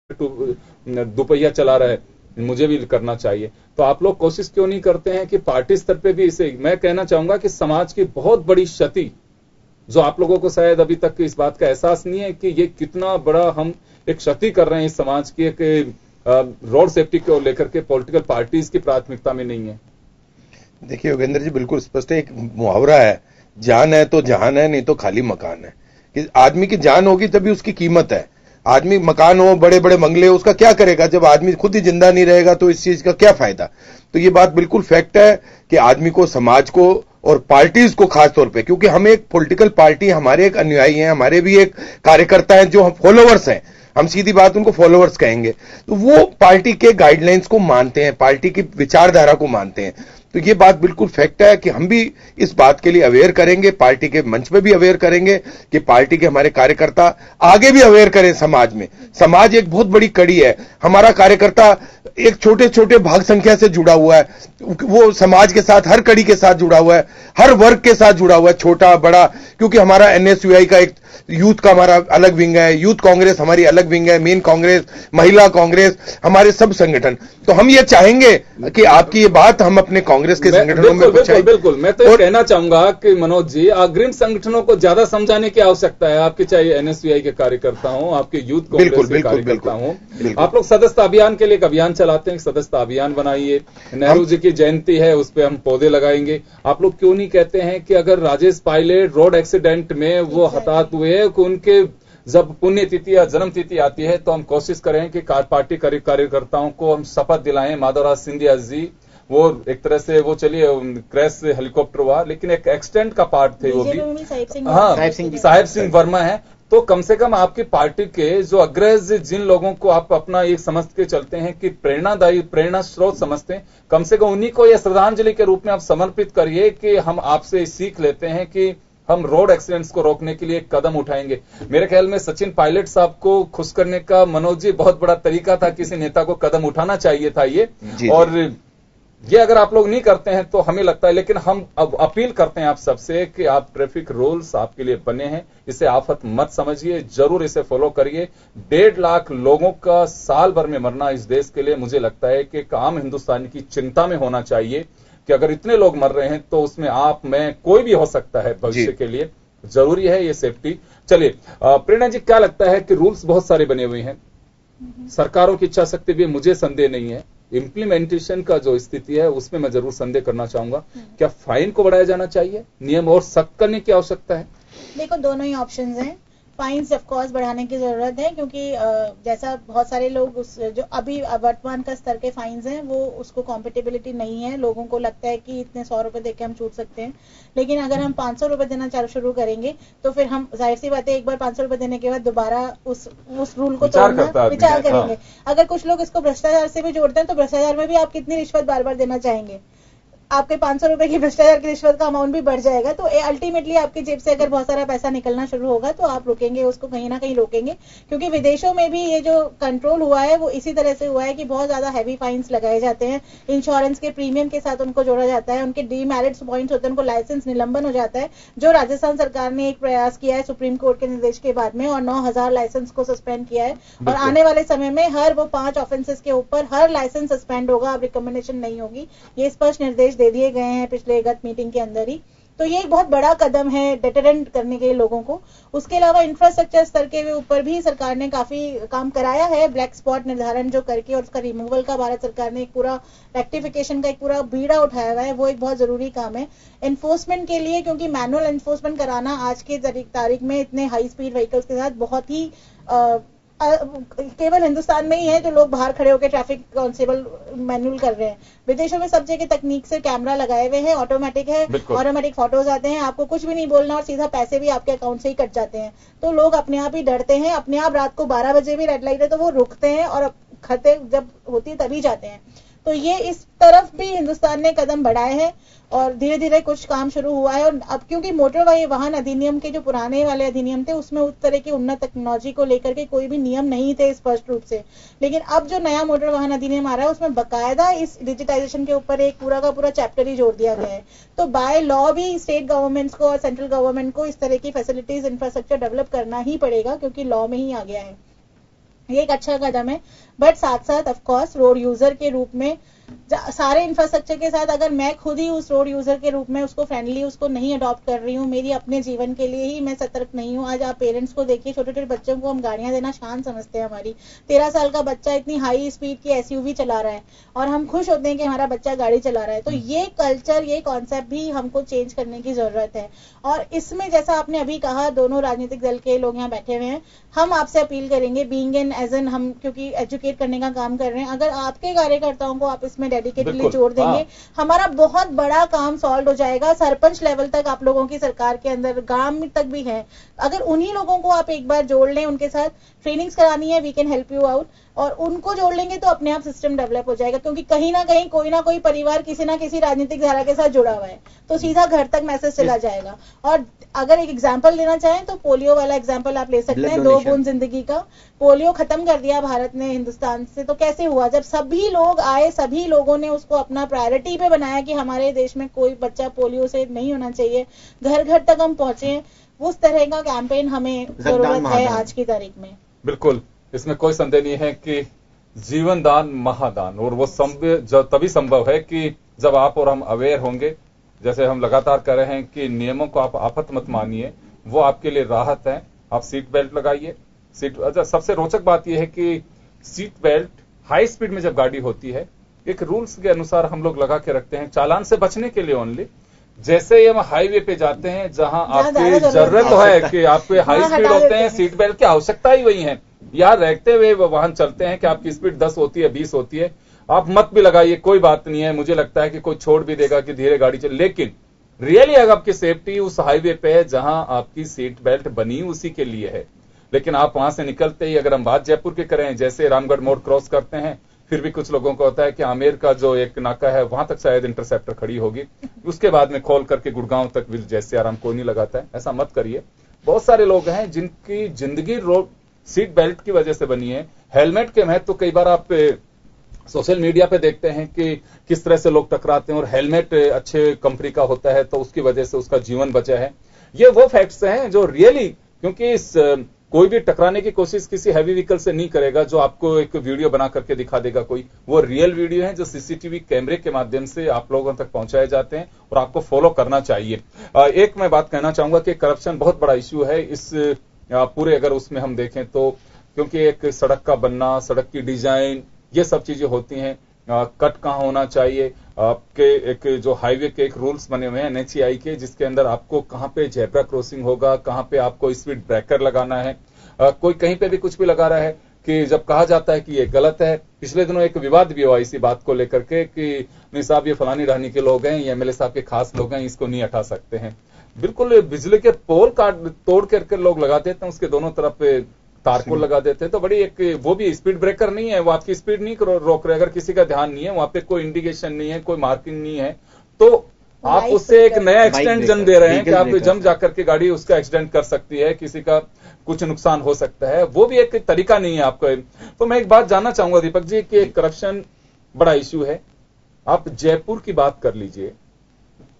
दोपहिया चला रहा है, मुझे भी करना चाहिए। तो आप लोग कोशिश क्यों नहीं करते हैं कि पार्टी स्तर पे भी इसे, मैं कहना चाहूंगा कि समाज की बहुत बड़ी क्षति, जो आप लोगों को शायद अभी तक इस बात का एहसास नहीं है कि ये कितना बड़ा हम एक क्षति कर रहे हैं इस समाज की, एक रोड सेफ्टी को लेकर के पॉलिटिकल पार्टीज की प्राथमिकता में नहीं है। देखिए योगेंद्र जी, बिल्कुल स्पष्ट है, एक मुहावरा है, जान है तो जहान है, नहीं तो खाली मकान है। कि आदमी की जान होगी तभी उसकी कीमत है। आदमी मकान हो, बड़े बड़े बंगले, उसका क्या करेगा जब आदमी खुद ही जिंदा नहीं रहेगा, तो इस चीज का क्या फायदा। तो ये बात बिल्कुल फैक्ट है कि आदमी को, समाज को और पार्टीज को खास तौर पे, क्योंकि हम एक पॉलिटिकल पार्टी, हमारे एक अनुयायी हैं, हमारे भी एक कार्यकर्ता हैं जो फॉलोवर्स हैं, हम सीधी बात उनको फॉलोवर्स कहेंगे, तो वो पार्टी के गाइडलाइंस को मानते हैं, पार्टी की विचारधारा को मानते हैं। तो ये बात बिल्कुल फैक्ट है कि हम भी इस बात के लिए अवेयर करेंगे, पार्टी के मंच पे भी अवेयर करेंगे कि पार्टी के हमारे कार्यकर्ता आगे भी अवेयर करें समाज में। समाज एक बहुत बड़ी कड़ी है, हमारा कार्यकर्ता एक छोटे छोटे भाग संख्या से जुड़ा हुआ है, वो समाज के साथ, हर कड़ी के साथ जुड़ा हुआ है, हर वर्ग के साथ जुड़ा हुआ है, छोटा बड़ा, क्योंकि हमारा एनएसयूआई का एक यूथ का हमारा अलग विंग है, यूथ कांग्रेस हमारी अलग विंग है, मेन कांग्रेस, महिला कांग्रेस, हमारे सब संगठन। तो हम ये चाहेंगे कि आपकी ये बात हम अपने कांग्रेस के संगठनों में बिल्कुल बिल्कुल मैं तो कहना चाहूंगा कि मनोज जी, अग्रिम संगठनों को ज्यादा समझाने की आवश्यकता है आपके, चाहे एनएसयूआई के कार्यकर्ता हो, आपके यूथ कांग्रेस के कार्यकर्ता हो। आप लोग सदस्यता अभियान के लिए एक अभियान चलाते हैं, सदस्यता अभियान बनाइए, नेहरू जी की जयंती है, उस पर हम पौधे लगाएंगे। आप लोग क्यों नहीं कहते हैं कि अगर राजेश पायलट रोड एक्सीडेंट में वो हताहत हुए, उनके जब पुण्यतिथि या जन्म तिथि आती है तो हम कोशिश करें कि पार्टी कार्यकर्ताओं को हम शपथ दिलाएं। माधवराज सिंधिया जी, वो एक तरह से वो चलिए क्रैश हेलीकॉप्टर हुआ, लेकिन एक एक्सटेंट का पार्ट थे वो भी, हाँ साहिब सिंह वर्मा है। तो कम से कम आपकी पार्टी के जो अग्रज, जिन लोगों को आप अपना एक समझ के चलते हैं कि प्रेरणादायी, प्रेरणा स्रोत समझते हैं, कम से कम उन्हीं को यह श्रद्धांजलि के रूप में आप समर्पित करिए कि हम आपसे सीख लेते हैं कि हम रोड एक्सीडेंट्स को रोकने के लिए एक कदम उठाएंगे। मेरे ख्याल में सचिन पायलट साहब को खुश करने का मनोज जी बहुत बड़ा तरीका था, किसी नेता को कदम उठाना चाहिए था ये, और ये अगर आप लोग नहीं करते हैं तो हमें लगता है, लेकिन हम अब अपील करते हैं आप सबसे कि आप ट्रैफिक रूल्स आपके लिए बने हैं, इसे आफत मत समझिए, जरूर इसे फॉलो करिए। 1.5 लाख लोगों का साल भर में मरना इस देश के लिए, मुझे लगता है कि एक आम हिंदुस्तानी की चिंता में होना चाहिए कि अगर इतने लोग मर रहे हैं तो उसमें आप, मैं, कोई भी हो सकता है भविष्य के लिए। जरूरी है ये सेफ्टी। चलिए प्रेरणा जी, क्या लगता है कि रूल्स बहुत सारे बने हुए हैं, सरकारों की इच्छा शक्ति भी मुझे संदेह नहीं है, इम्प्लीमेंटेशन का जो स्थिति है उसमें मैं जरूर संदेह करना चाहूंगा। क्या फाइन को बढ़ाया जाना चाहिए, नियम और सख्त करने की आवश्यकता है? देखो, दोनों ही ऑप्शंस हैं। फाइन्स ऑफ कोर्स बढ़ाने की जरूरत है, क्योंकि जैसा बहुत सारे लोग जो अभी वर्तमान का स्तर के फाइन्स हैं वो उसको कॉम्पिटेबिलिटी नहीं है, लोगों को लगता है कि इतने 100 रुपए देके हम छूट सकते हैं। लेकिन अगर हम 500 रुपए देना शुरू करेंगे तो फिर हम, जाहिर सी बात है, एक बार 500 रुपए देने के बाद दोबारा उस रूल को तोड़ना विचार करेंगे। अगर कुछ लोग इसको भ्रष्टाचार से भी जोड़ते हैं तो भ्रष्टाचार में भी आप कितनी रिश्वत बार बार देना चाहेंगे, आपके 500 रुपए की भ्रष्टाचार की रिश्वत का अमाउंट भी बढ़ जाएगा। तो अल्टीमेटली आपकी जेब से अगर बहुत सारा पैसा निकलना शुरू होगा तो आप रोकेंगे उसको, कहीं ना कहीं रोकेंगे। क्योंकि विदेशों में भी ये जो कंट्रोल हुआ है वो इसी तरह से हुआ है कि बहुत ज्यादा हैवी फाइन्स लगाए जाते हैं, इंश्योरेंस के प्रीमियम के साथ उनको जोड़ा जाता है, उनके डीमेरिट्स पॉइंट्स होते हैं, उनको लाइसेंस निलंबन हो जाता है। जो राजस्थान सरकार ने एक प्रयास किया है सुप्रीम कोर्ट के निर्देश के बाद में, और 9000 लाइसेंस को सस्पेंड किया है, और आने वाले समय में हर वो 5 ऑफेंसेस के ऊपर हर लाइसेंस सस्पेंड होगा, अब रिकमेंडेशन नहीं होगी। ये स्पष्ट निर्देश दे दिए गए हैं पिछले गत मीटिंग के अंदर ही। तो ये एक बहुत बड़ा कदम है डेटरेंट करने के लिए लोगों को। उसके अलावा इंफ्रास्ट्रक्चर स्तर के ऊपर भी सरकार ने काफी काम कराया है, ब्लैक स्पॉट निर्धारण जो करके और उसका रिमूवल का भारत सरकार ने एक पूरा रेक्टिफिकेशन का एक पूरा बीड़ा उठाया हुआ है, वो एक बहुत जरूरी काम है एनफोर्समेंट के लिए। क्योंकि मैनुअल एनफोर्समेंट कराना आज के तारीख में इतने हाई स्पीड व्हीकल्स के साथ बहुत ही केवल हिंदुस्तान में ही है जो लोग बाहर खड़े होकर ट्रैफिक कांस्टेबल मैनुअल कर रहे हैं। विदेशों में सब जगह तकनीक से कैमरा लगाए हुए हैं, ऑटोमेटिक है, ऑटोमेटिक फोटोज आते हैं, आपको कुछ भी नहीं बोलना और सीधा पैसे भी आपके अकाउंट से ही कट जाते हैं। तो लोग अपने आप ही डरते हैं, अपने आप रात को 12 बजे भी रेड लाइट है तो वो रुकते हैं और खतरे जब होती है तभी जाते हैं। तो ये इस तरफ भी हिंदुस्तान ने कदम बढ़ाए हैं और धीरे धीरे कुछ काम शुरू हुआ है। और अब क्योंकि मोटर वाहन अधिनियम के जो पुराने वाले अधिनियम थे उसमें उस तरह की उन्नत टेक्नोलॉजी को लेकर के कोई भी नियम नहीं थे स्पष्ट रूप से, लेकिन अब जो नया मोटर वाहन अधिनियम आ रहा है उसमें बकायदा इस डिजिटाइजेशन के ऊपर एक पूरा का पूरा चैप्टर ही जोड़ दिया गया है। तो बाय लॉ भी स्टेट गवर्नमेंट्स को और सेंट्रल गवर्नमेंट को इस तरह की फैसिलिटीज, इंफ्रास्ट्रक्चर डेवलप करना ही पड़ेगा, क्योंकि लॉ में ही आ गया है। ये एक अच्छा कदम है, बट साथ साथ ऑफ कोर्स रोड यूजर के रूप में सारे इंफ्रास्ट्रक्चर के साथ अगर मैं खुद ही उस रोड यूजर के रूप में उसको फ्रेंडली उसको नहीं अडॉप्ट कर रही हूँ, मेरी अपने जीवन के लिए ही मैं सतर्क नहीं हूँ। आज आप पेरेंट्स को देखिए, छोटे छोटे बच्चों को हम गाड़ियां देना शान समझते हैं। हमारी 13 साल का बच्चा इतनी हाई स्पीड की एसयूवी चला रहा है और हम खुश होते हैं कि हमारा बच्चा गाड़ी चला रहा है। तो ये कल्चर, ये कॉन्सेप्ट भी हमको चेंज करने की जरूरत है। और इसमें जैसा आपने अभी कहा, दोनों राजनीतिक दल के लोग यहाँ बैठे हुए हैं, हम आपसे अपील करेंगे बीइंग एन एज एन, हम क्योंकि एजुकेट करने का काम कर रहे हैं, अगर आपके कार्यकर्ताओं को आप इसमें डेडिकेटली जोड़ देंगे, हमारा बहुत बड़ा काम सॉल्व हो जाएगा। सरपंच लेवल तक आप लोगों की सरकार के अंदर, गांव तक भी है, अगर उन्हीं लोगों को आप एक बार जोड़ लें, उनके साथ ट्रेनिंग्स करानी है, we can help you out, और उनको जोड़ लेंगे तो अपने आप सिस्टम डेवलप हो जाएगा। क्योंकि कहीं ना कहीं कोई ना कोई परिवार किसी ना किसी राजनीतिक धारा के साथ जुड़ा हुआ है, तो सीधा घर तक मैसेज चला जाएगा। और अगर एक एग्जांपल लेना चाहें तो पोलियो वाला एग्जांपल आप ले सकते हैं, 2 बूंद जिंदगी का। पोलियो खत्म कर दिया भारत ने हिंदुस्तान से, तो कैसे हुआ? जब सभी लोग आए, सभी लोगों ने उसको अपना प्रायोरिटी पे बनाया कि हमारे देश में कोई बच्चा पोलियो से नहीं होना चाहिए, घर घर तक हम पहुंचे। उस तरह का कैंपेन हमें जरूरत है आज की तारीख में। बिल्कुल, इसमें कोई संदेह नहीं है कि जीवन दान महादान, और वो तभी संभव है कि जब आप और हम अवेयर होंगे। जैसे हम लगातार कह रहे हैं कि नियमों को आप आफत मत मानिए, वो आपके लिए राहत है। आप सीट बेल्ट लगाइए। सबसे रोचक बात यह है कि सीट बेल्ट हाई स्पीड में जब गाड़ी होती है, एक रूल्स के अनुसार हम लोग लगा के रखते हैं, चालान से बचने के लिए ओनली। जैसे ही हम हाईवे पे जाते हैं जहां आपकी जरूरत है कि आपके हाई स्पीड होते हैं, सीट बेल्ट की आवश्यकता ही वही है। यहाँ रहते हुए वाहन चलते हैं कि आपकी स्पीड 10 होती है, 20 होती है, आप मत भी लगाइए, कोई बात नहीं है। मुझे लगता है कि कोई छोड़ भी देगा कि धीरे गाड़ी चले, लेकिन रियली अगर आपकी सेफ्टी उस हाईवे पे है जहां आपकी सीट बेल्ट बनी उसी के लिए है। लेकिन आप वहां से निकलते ही, अगर हम बात जयपुर की करें, जैसे रामगढ़ मोड़ क्रॉस करते हैं, फिर भी कुछ लोगों को होता है कि आमेर का जो एक नाका है वहां तक शायद इंटरसेप्टर खड़ी होगी, उसके बाद में खोल करके गुड़गांव तक भी जैसे आराम कोई नहीं लगाता है। ऐसा मत करिए। बहुत सारे लोग हैं जिनकी जिंदगी रोड सीट बेल्ट की वजह से बनी है। हेलमेट के महत्व तो कई बार आप सोशल मीडिया पे देखते हैं कि किस तरह से लोग टकराते हैं, और हेलमेट अच्छे कंपनी का होता है तो उसकी वजह से उसका जीवन बचा है। ये वो फैक्ट्स हैं जो रियली, क्योंकि कोई भी टकराने की कोशिश किसी हैवी व्हीकल से नहीं करेगा जो आपको एक वीडियो बना करके दिखा देगा कोई। वो रियल वीडियो है जो सीसीटीवी कैमरे के माध्यम से आप लोगों तक पहुंचाए जाते हैं और आपको फॉलो करना चाहिए। एक मैं बात कहना चाहूंगा कि करप्शन बहुत बड़ा इश्यू है इस पूरे, अगर उसमें हम देखें तो, क्योंकि एक सड़क का बनना, सड़क की डिजाइन, ये सब चीजें होती हैं। कट कहाँ होना चाहिए, आपके एक जो हाईवे के एक रूल्स बने हुए हैं NHAI के, जिसके अंदर आपको कहाँ पे जेब्रा क्रॉसिंग होगा, कहाँ पे आपको स्पीड ब्रेकर लगाना है। कोई कहीं पे भी कुछ भी लगा रहा है कि जब कहा जाता है कि ये गलत है। पिछले दिनों एक विवाद भी हुआ इसी बात को लेकर के कि नहीं साहब, ये फलानी रानी के लोग हैं, ये MLA साहब के खास लोग हैं, इसको नहीं हटा सकते हैं। बिल्कुल बिजली के पोल काट तोड़ करके लोग लगा देते हैं, उसके दोनों तरफ तार को लगा देते हैं। तो बड़ी एक, वो भी स्पीड ब्रेकर नहीं है, वो आपकी स्पीड नहीं रोक रहे। अगर किसी का ध्यान नहीं है, वहां पे कोई इंडिकेशन नहीं है, कोई मार्किंग नहीं है, तो आप उससे एक नया एक्सीडेंट जन्म दे रहे हैं कि आप जम जाकर के गाड़ी उसका एक्सीडेंट कर सकती है, किसी का कुछ नुकसान हो सकता है। वो भी एक तरीका नहीं है आपका। तो मैं एक बात जानना चाहूंगा दीपक जी कि करप्शन बड़ा इश्यू है। आप जयपुर की बात कर लीजिए।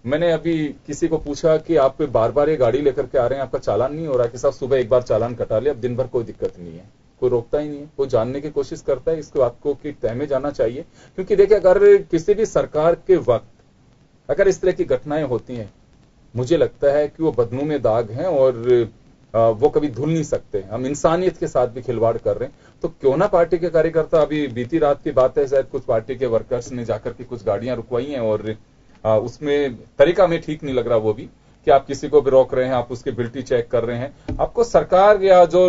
मैंने अभी किसी को पूछा कि आप बार बार ये गाड़ी लेकर के आ रहे हैं, आपका चालान नहीं हो रहा कि साहब सुबह एक बार चालान कटा ले, अब दिन भर कोई दिक्कत नहीं है। कोई रोकता ही नहीं है, कोई जानने की कोशिश करता है इसको आपको कि तय में जाना चाहिए। क्योंकि देखिए, अगर किसी भी सरकार के वक्त अगर इस तरह की घटनाएं होती हैं, मुझे लगता है कि वो बदनू में दाग हैं और वो कभी धुल नहीं सकते। हम इंसानियत के साथ भी खिलवाड़ कर रहे हैं। तो क्यों ना पार्टी के कार्यकर्ता, अभी बीती रात की बात है, शायद कुछ पार्टी के वर्कर्स ने जाकर के कुछ गाड़ियां रुकवाई हैं और उसमें तरीका में ठीक नहीं लग रहा वो भी, कि आप किसी को भी रोक रहे हैं, आप उसकी बिल्टी चेक कर रहे हैं। आपको सरकार या जो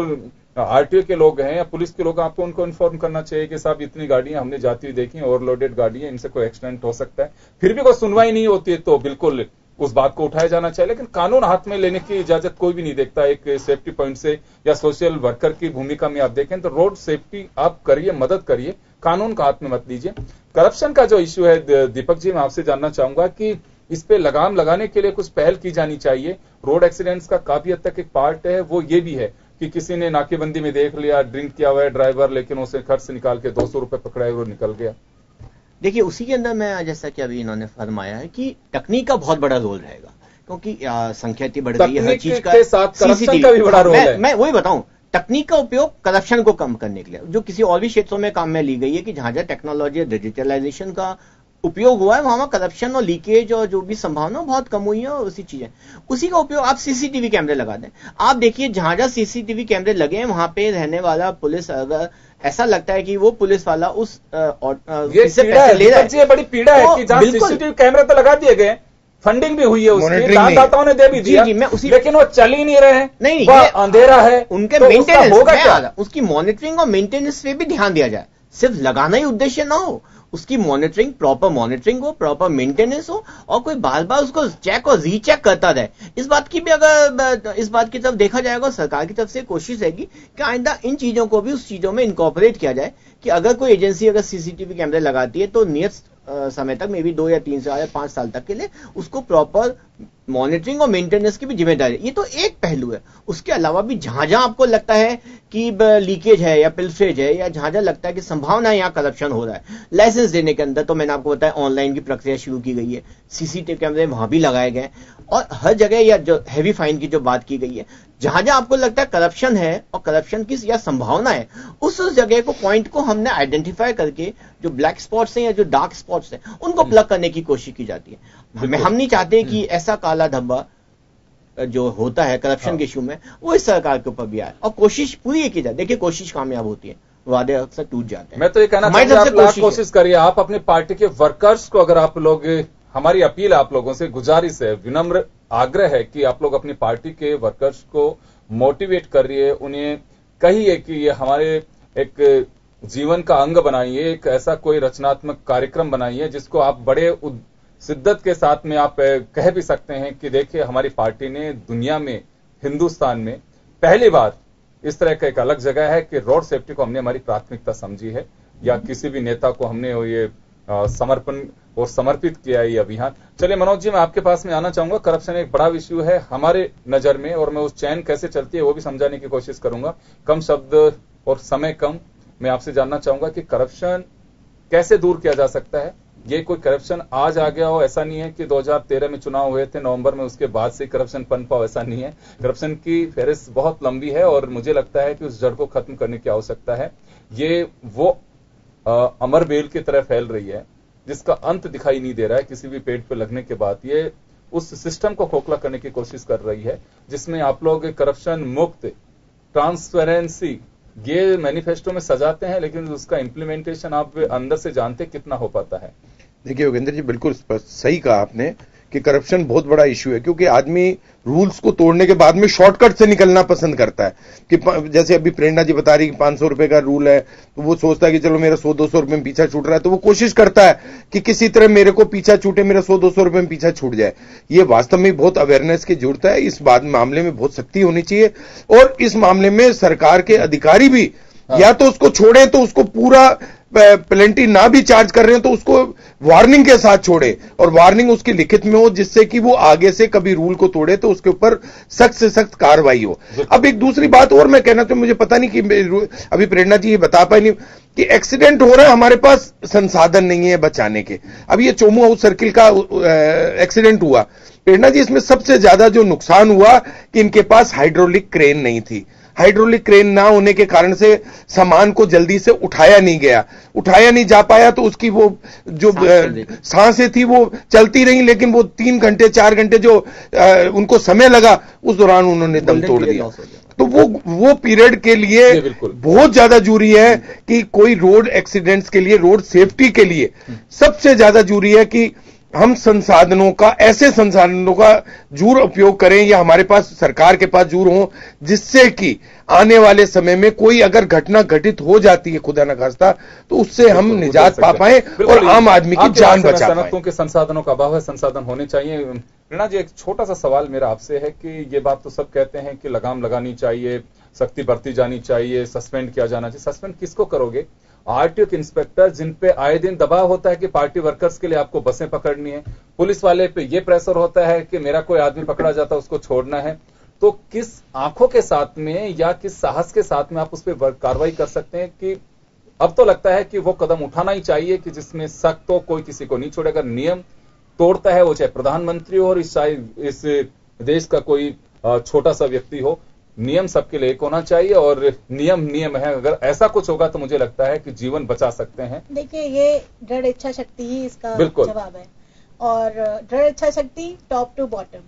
RTO के लोग हैं या पुलिस के लोग, आपको उनको इन्फॉर्म करना चाहिए कि साहब इतनी गाड़ियां हमने जाती हुई देखी, ओवरलोडेड गाड़ी है, इनसे कोई एक्सीडेंट हो सकता है। फिर भी कोई सुनवाई नहीं होती है तो बिल्कुल उस बात को उठाया जाना चाहिए। लेकिन कानून हाथ में लेने की इजाजत कोई भी नहीं देखता। एक सेफ्टी पॉइंट से या सोशल वर्कर की भूमिका में आप देखें तो रोड सेफ्टी आप करिए, मदद करिए, कानून का हाथ में मत लीजिए। करप्शन का जो इश्यू है दीपक जी, मैं आपसे जानना चाहूंगा कि इस पे लगाम लगाने के लिए कुछ पहल की जानी चाहिए। रोड एक्सीडेंट्स का काफी हद तक एक पार्ट है वो ये भी है कि किसी ने नाकेबंदी में देख लिया, ड्रिंक किया हुआ है ड्राइवर, लेकिन उसे खर्च से निकाल के 200 रुपए पकड़ाए और निकल गया। देखिए, उसी के अंदर मैं, जैसा कि अभी इन्होंने फरमाया है कि तकनीक का बहुत बड़ा रोल रहेगा, क्योंकि संख्या इतनी बढ़ गई है, हर चीज का साथ करप्शन का भी बड़ा रोल है। मैं वही बताऊं तकनीक का उपयोग करप्शन को कम करने के लिए, जो किसी और भी क्षेत्रों में काम में ली गई है कि जहां जहां टेक्नोलॉजी डिजिटलाइजेशन का उपयोग हुआ है वहां करप्शन और लीकेज और जो भी संभावना बहुत कम हुई है, और उसी चीजें उसी का उपयोग आप सीसीटीवी कैमरे लगा दें। आप देखिए जहां जहां सीसीटीवी कैमरे लगे हैं वहां पे रहने वाला पुलिस, अगर ऐसा लगता है कि वो पुलिस वाला उस ये पैसे ले रहा है, बड़ी पीड़ा है कि जहां सीसीटीवी कैमरे तो लगा दिए गए, फंडिंग भी हुई है उसकी, दानदाताओं ने दे भी दिया, लेकिन वो चल ही नहीं रहे हैं। नहीं, ये अंधेरा है, उनके मेंटेनेंस होगा क्या, उसकी मॉनिटरिंग और मेंटेनेंस पे भी ध्यान दिया जाए। सिर्फ लगाना ही उद्देश्य ना हो, उसकी मॉनिटरिंग, प्रॉपर मॉनिटरिंग हो, प्रॉपर मेंटेनेंस हो, और कोई बार बार उसको चेक और रीचेक करता रहे। इस बात की भी, अगर इस बात की तरफ देखा जाएगा, सरकार की तरफ से कोशिश रहेगी कि आइंदा इन चीजों को भी उस चीजों में इनकॉर्पोरेट किया जाए कि अगर कोई एजेंसी अगर सीसीटीवी कैमरे लगाती है तो नियत समय तक, मे बी 2 या 3 साल या 5 साल तक के लिए उसको प्रॉपर मॉनिटरिंग और मेंटेनेंस की भी जिम्मेदारी। ये तो एक पहलू है। उसके अलावा भी जहां जहां आपको लगता है कि लीकेज है या पिल्फरेज है, या जहां जहां लगता है कि संभावना है यहाँ करप्शन हो रहा है, लाइसेंस देने के अंदर तो मैंने आपको बताया ऑनलाइन की प्रक्रिया शुरू की गई है, सीसीटीवी कैमरे वहां भी लगाए गए, और हर जगह या जो हैवी फाइन की जो बात की गई है, जहां जहां आपको लगता है करप्शन है और करप्शन की या संभावना है, उस जगह को, पॉइंट को हमने आइडेंटिफाई करके जो ब्लैक स्पॉट्स हैं या जो डार्क स्पॉट्स हैं उनको प्लग करने की कोशिश की जाती है। हम नहीं चाहते कि ऐसा काला धब्बा जो होता है करप्शन के इशू में वो इस सरकार के ऊपर भी आए, और कोशिश पूरी की जाए। देखिए कोशिश कामयाब होती है, वादे अक्सर टूट जाते हैं। मैं तो ये कहना चाहूंगा, आप कोशिश करिए, आप अपनी पार्टी के वर्कर्स को, अगर आप लोग, हमारी अपील आप लोगों से, गुजारिश है, विनम्र आग्रह है कि आप लोग अपनी पार्टी के वर्कर्स को मोटिवेट करिए, उन्हें कहिए कि ये हमारे एक जीवन का अंग बनाइए, एक ऐसा कोई रचनात्मक कार्यक्रम बनाइए जिसको आप बड़े शिद्दत के साथ में आप कह भी सकते हैं कि देखिए हमारी पार्टी ने दुनिया में, हिंदुस्तान में पहली बार इस तरह का एक अलग जगह है कि रोड सेफ्टी को हमने हमारी प्राथमिकता समझी है, या किसी भी नेता को हमने ये समर्पण और समर्पित किया है ये अभियान। चलिए मनोज जी, मैं आपके पास में आना चाहूंगा। करप्शन एक बड़ा इश्यू है हमारे नजर में, और मैं उस चैन कैसे चलती है वो भी समझाने की कोशिश करूंगा। कम शब्द और समय कम, मैं आपसे जानना चाहूंगा कि करप्शन कैसे दूर किया जा सकता है। ये कोई करप्शन आज आ गया हो, ऐसा नहीं है कि 2013 में चुनाव हुए थे नवंबर में, उसके बाद से करप्शन पनपा हो, ऐसा नहीं है। करप्शन की फेहरिस्त बहुत लंबी है और मुझे लगता है कि उस जड़ को खत्म करने की आवश्यकता है। ये वो अमर बेल की तरह फैल रही है जिसका अंत दिखाई नहीं दे रहा है किसी भी पेड़ पे लगने के बाद। ये उस सिस्टम को खोखला करने की कोशिश कर रही है जिसमें आप लोग करप्शन मुक्त, ट्रांसपेरेंसी, ये मैनिफेस्टो में सजाते हैं, लेकिन उसका इंप्लीमेंटेशन आप अंदर से जानते कितना हो पाता है। देखिए योगेंद्र जी, बिल्कुल सही कहा आपने कि करप्शन बहुत बड़ा इश्यू है, क्योंकि आदमी रूल्स को तोड़ने के बाद में शॉर्टकट से निकलना पसंद करता है। कि जैसे अभी प्रेरणा जी बता रही कि 500 रुपए का रूल है, तो वो सोचता है कि चलो मेरा 100-200 रुपए में पीछा छूट रहा है, तो वो कोशिश करता है कि किसी तरह मेरे को पीछा छूटे, मेरा 100-200 रुपए में पीछा छूट जाए। ये वास्तव में बहुत अवेयरनेस की जरूरत है, इस मामले में बहुत सख्ती होनी चाहिए, और इस मामले में सरकार के अधिकारी भी या तो उसको छोड़े, तो उसको पूरा पेनल्टी ना भी चार्ज कर रहे हैं तो उसको वार्निंग के साथ छोड़े, और वार्निंग उसकी लिखित में हो, जिससे कि वो आगे से कभी रूल को तोड़े तो उसके ऊपर सख्त से सख्त कार्रवाई हो। अब एक दूसरी बात और मैं कहना चाहूं, मुझे पता नहीं कि अभी प्रेरणा जी ये बता पाई नहीं कि एक्सीडेंट हो रहा है, हमारे पास संसाधन नहीं है बचाने के। अब ये चोमू हाउस सर्किल का एक्सीडेंट हुआ, प्रेरणा जी इसमें सबसे ज्यादा जो नुकसान हुआ कि इनके पास हाइड्रोलिक क्रेन नहीं थी। हाइड्रोलिक क्रेन ना होने के कारण से सामान को जल्दी से उठाया नहीं जा पाया, तो उसकी वो जो सांसें थी वो चलती रही, लेकिन वो 3 घंटे 4 घंटे जो उनको समय लगा, उस दौरान उन्होंने दम तोड़ दिया। तो वो पीरियड के लिए बहुत ज्यादा जरूरी है कि कोई रोड एक्सीडेंट्स के लिए, रोड सेफ्टी के लिए सबसे ज्यादा जरूरी है कि हम ऐसे संसाधनों का जरूर उपयोग करें, या हमारे पास, सरकार के पास जरूर हो, जिससे कि आने वाले समय में कोई अगर घटना घटित हो जाती है खुदा न खास्ता, तो उससे हम निजात पा पाए और आम आदमी की जान बचा पाए। के संसाधनों का अभाव है, संसाधन होने चाहिए। प्रेरणा जी, एक छोटा सा सवाल मेरा आपसे है कि ये बात तो सब कहते हैं कि लगाम लगानी चाहिए, सख्ती बरती जानी चाहिए, सस्पेंड किया जाना चाहिए। सस्पेंड किसको करोगे? आरटीओ के इंस्पेक्टर जिन पे आए दिन दबाव होता है कि पार्टी वर्कर्स के लिए आपको बसें पकड़नी है, पुलिस वाले पे ये प्रेशर होता है कि मेरा कोई आदमी पकड़ा जाता है उसको छोड़ना है, तो किस आंखों के साथ में या किस साहस के साथ में आप उस पर कार्रवाई कर सकते हैं? कि अब तो लगता है कि वो कदम उठाना ही चाहिए कि जिसमें सख्त हो, कोई किसी को नहीं छोड़े। अगर नियम तोड़ता है वो चाहे प्रधानमंत्री हो और इस देश का कोई छोटा सा व्यक्ति हो, नियम सबके लिए एक होना चाहिए और नियम है। अगर ऐसा कुछ होगा तो मुझे लगता है कि जीवन बचा सकते हैं। देखिए, ये दृढ़ इच्छा शक्ति ही इसका जवाब है। और दृढ़ इच्छा शक्ति टॉप टू बॉटम,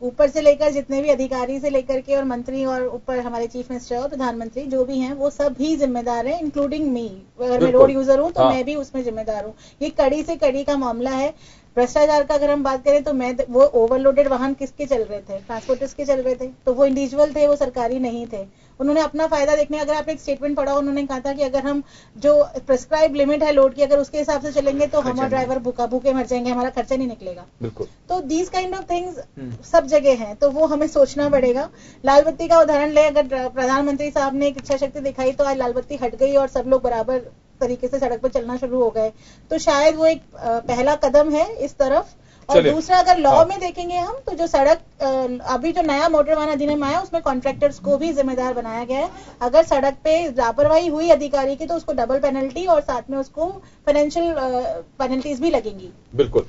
ऊपर से लेकर जितने भी अधिकारी से लेकर के और मंत्री और ऊपर हमारे चीफ मिनिस्टर और प्रधानमंत्री जो भी हैं वो सब ही जिम्मेदार हैं, इंक्लूडिंग मी। अगर मैं रोड यूजर हूं तो मैं भी उसमें जिम्मेदार हूं। ये कड़ी से कड़ी का मामला है। भ्रष्टाचार का अगर हम बात करें तो वो ओवरलोडेड वाहन किसके चल रहे थे? ट्रांसपोर्टर्स के चल रहे थे। तो वो इंडिविजुअल थे, वो सरकारी नहीं थे। उन्होंने अपना फायदा देखने, अगर आपने एक स्टेटमेंट पढ़ा, उन्होंने कहा था कि अगर हम जो प्रेस्क्राइब लिमिट है लोड की, अगर उसके हिसाब से चलेंगे तो हम और ड्राइवर भूखे मर जाएंगे, हमारा खर्चा नहीं निकलेगा। बिल्कुल। तो दीज काइंड ऑफ थिंग्स सब जगह हैं, तो वो हमें सोचना पड़ेगा। लाल बत्ती का उदाहरण ले, अगर प्रधानमंत्री साहब ने एक इच्छा शक्ति दिखाई तो आज लाल बत्ती हट गई और सब लोग बराबर तरीके से सड़क पर चलना शुरू हो गए। तो शायद वो एक पहला कदम है इस तरफ। और दूसरा, अगर लॉ में देखेंगे हम तो जो सड़क अभी जो नया मोटर वाहन अधिनियम आया उसमें कॉन्ट्रैक्टर्स को भी जिम्मेदार बनाया गया है। अगर सड़क पे लापरवाही हुई अधिकारी की तो उसको डबल पेनल्टी और साथ में उसको फाइनेंशियल पेनल्टीज भी लगेंगी। बिल्कुल।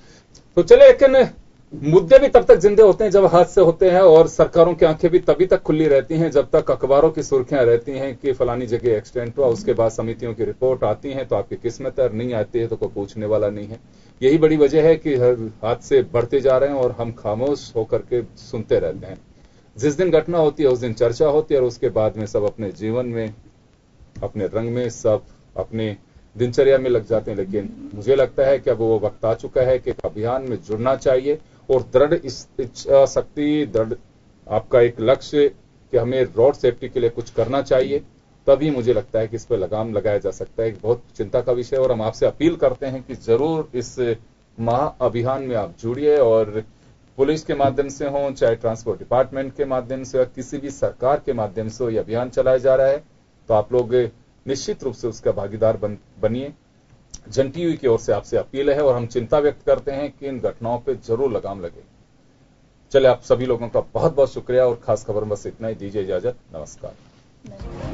तो चले, लेकिन मुद्दे भी तब तक जिंदे होते हैं जब हादसे होते हैं और सरकारों की आंखें भी तभी तक खुली रहती हैं जब तक अखबारों की सुर्खियां रहती हैं कि फलानी जगह एक्सीडेंट हुआ। उसके बाद समितियों की रिपोर्ट आती है तो आपकी किस्मत है, नहीं आती है तो कोई पूछने वाला नहीं है। यही बड़ी वजह है कि हादसे बढ़ते जा रहे हैं और हम खामोश होकर के सुनते रहते हैं। जिस दिन घटना होती है उस दिन चर्चा होती है और उसके बाद में सब अपने जीवन में, अपने रंग में, सब अपने दिनचर्या में लग जाते हैं। लेकिन मुझे लगता है कि अब वो वक्त आ चुका है कि अभियान में जुड़ना चाहिए और दृढ़ इच्छा शक्ति, दृढ़ आपका एक लक्ष्य कि हमें रोड सेफ्टी के लिए कुछ करना चाहिए, तभी मुझे लगता है कि इस पर लगाम लगाया जा सकता है। एक बहुत चिंता का विषय है और हम आपसे अपील करते हैं कि जरूर इस महा अभियान में आप जुड़िए और पुलिस के माध्यम से हो, चाहे ट्रांसपोर्ट डिपार्टमेंट के माध्यम से या किसी भी सरकार के माध्यम से हो, यह अभियान चलाया जा रहा है तो आप लोग निश्चित रूप से उसका भागीदार बनिए। जन टीवी की ओर से आपसे अपील है और हम चिंता व्यक्त करते हैं कि इन घटनाओं पे जरूर लगाम लगे। चले, आप सभी लोगों का बहुत बहुत शुक्रिया और खास खबर बस इतना ही। दीजिए इजाजत, नमस्कार।